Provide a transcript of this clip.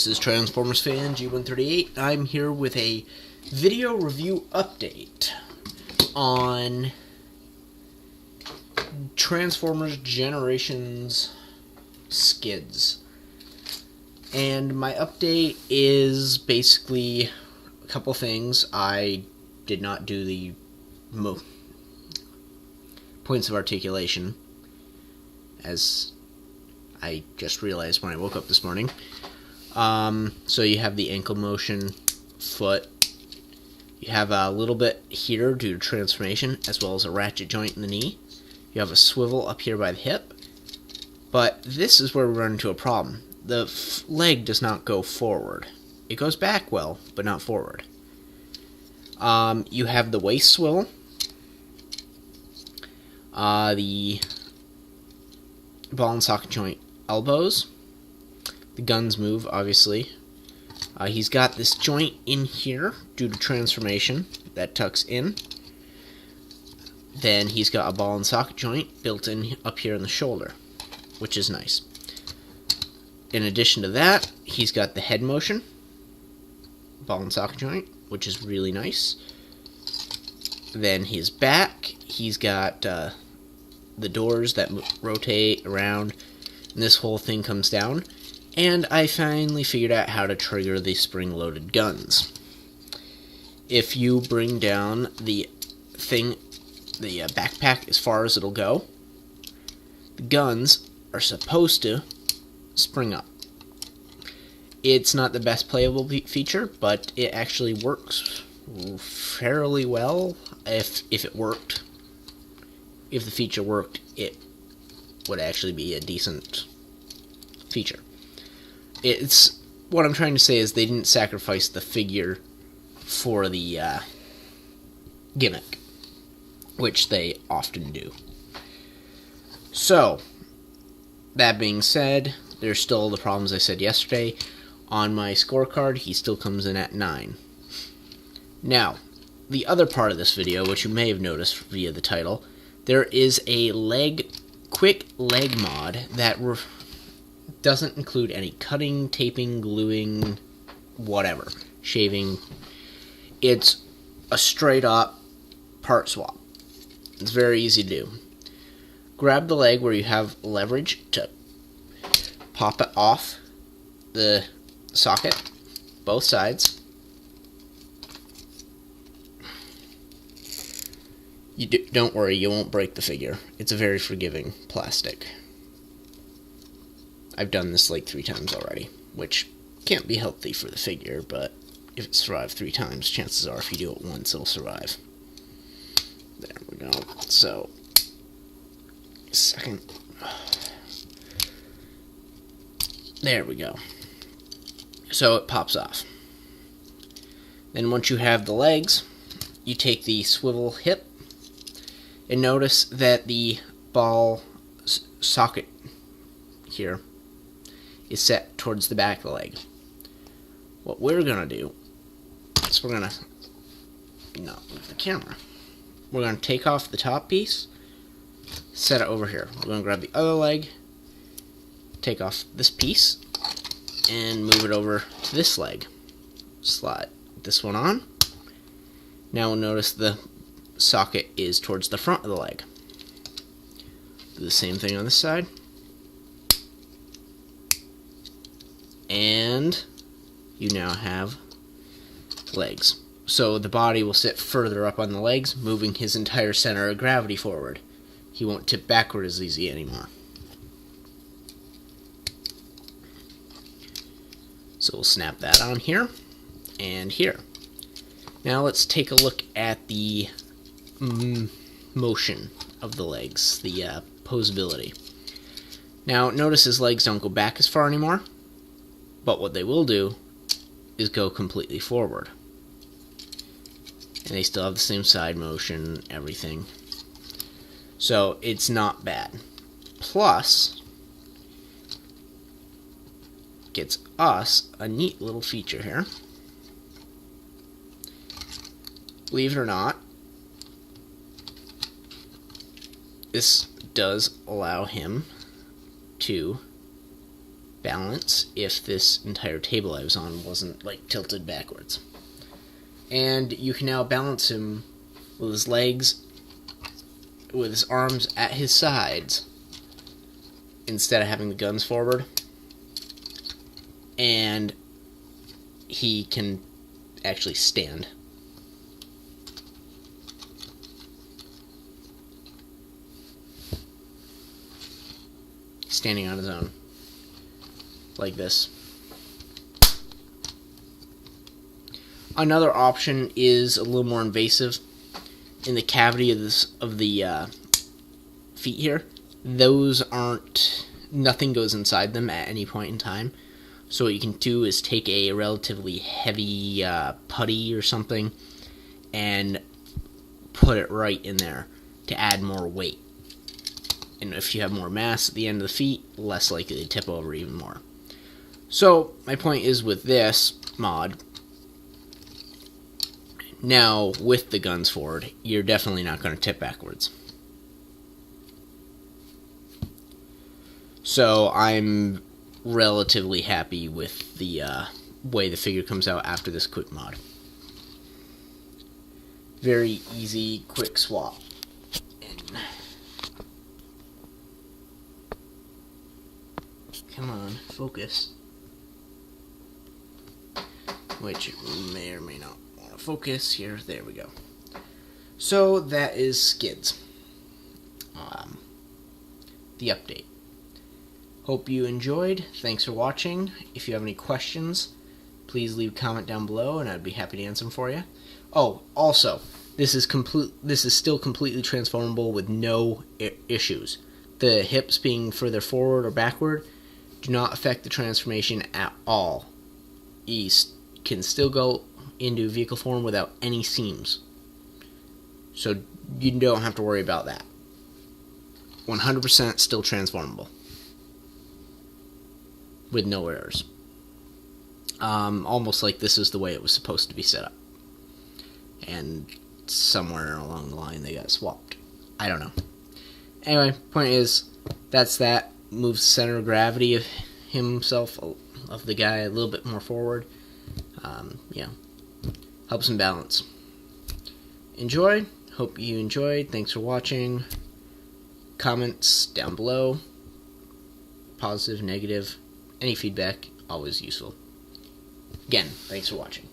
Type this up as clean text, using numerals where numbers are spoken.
This is Transformers fan G138. I'm here with a video review update on Transformers Generations Skids. And my update is basically a couple things. I did not do the points of articulation, as I just realized when I woke up this morning. So you have the ankle motion, foot. You have a little bit here due to transformation, as well as a ratchet joint in the knee. You have a swivel up here by the hip. But this is where we run into a problem. The leg does not go forward. It goes back well, but not forward. You have the waist swivel. The ball and socket joint elbows. The guns move, obviously. He's got this joint in here due to transformation that tucks in. Then he's got a ball and socket joint built in up here in the shoulder, which is nice. In addition to that, he's got the head motion, ball and socket joint, which is really nice. Then his back, he's got the doors that rotate around, and this whole thing comes down. And I finally figured out how to trigger the spring-loaded guns. If you bring down the backpack as far as it'll go, the guns are supposed to spring up. It's not the best playable feature, but it actually works fairly well. If it worked, if the feature worked, it would actually be a decent feature. It's what I'm trying to say is they didn't sacrifice the figure for the gimmick, which they often do. So, that being said, there's still the problems I said yesterday. On my scorecard, he still comes in at 9. Now, the other part of this video, which you may have noticed via the title, there is a quick leg mod that doesn't include any cutting, taping, gluing, whatever, shaving. It's a straight up part swap. It's very easy to do. Grab the leg where you have leverage to pop it off the socket, both sides. Don't worry, you won't break the figure. It's a very forgiving plastic. I've done this like 3 times already, which can't be healthy for the figure, but if it survived 3 times, chances are if you do it once, it'll survive. There we go. So, second. There we go. So it pops off. Then once you have the legs, you take the swivel hip, and notice that the ball socket here is set towards the back of the leg. What we're going to do is we're going to not move the camera. We're going to take off the top piece, set it over here. We're going to grab the other leg, take off this piece, and move it over to this leg. Slide this one on. Now we'll notice the socket is towards the front of the leg. Do the same thing on this side. And you now have legs. So the body will sit further up on the legs, moving his entire center of gravity forward. He won't tip backward as easy anymore. So we'll snap that on here and here. Now let's take a look at the motion of the legs, the posability. Now notice his legs don't go back as far anymore. But what they will do is go completely forward. And they still have the same side motion, everything. So it's not bad. Plus, gets us a neat little feature here. Believe it or not, this does allow him to balance if this entire table I was on wasn't like tilted backwards. And you can now balance him with his legs, with his arms at his sides, instead of having the guns forward. And he can actually stand. Standing on his own. Like this. Another option is a little more invasive. In the cavity of the feet here, those aren't, nothing goes inside them at any point in time. So what you can do is take a relatively heavy putty or something and put it right in there to add more weight. And if you have more mass at the end of the feet, less likely to tip over even more. So my point is, with this mod, now with the guns forward, you're definitely not going to tip backwards. So I'm relatively happy with the way the figure comes out after this quick mod. Very easy, quick swap. And come on, focus. Which may or may not want to focus here. There we go. So that is Skids. The update. Hope you enjoyed. Thanks for watching. If you have any questions, please leave a comment down below, and I'd be happy to answer them for you. Oh, also, this is still completely transformable with no issues. The hips being further forward or backward do not affect the transformation at all. You can still go into vehicle form without any seams. So you don't have to worry about that. 100% still transformable. With no errors. Almost like this is the way it was supposed to be set up. And somewhere along the line they got swapped. I don't know. Anyway, point is, that's that. Moves the center of gravity of himself, of the guy, a little bit more forward. Yeah. Helps him balance. Enjoy. Hope you enjoyed. Thanks for watching. Comments down below. Positive, negative. Any feedback, always useful. Again, thanks for watching.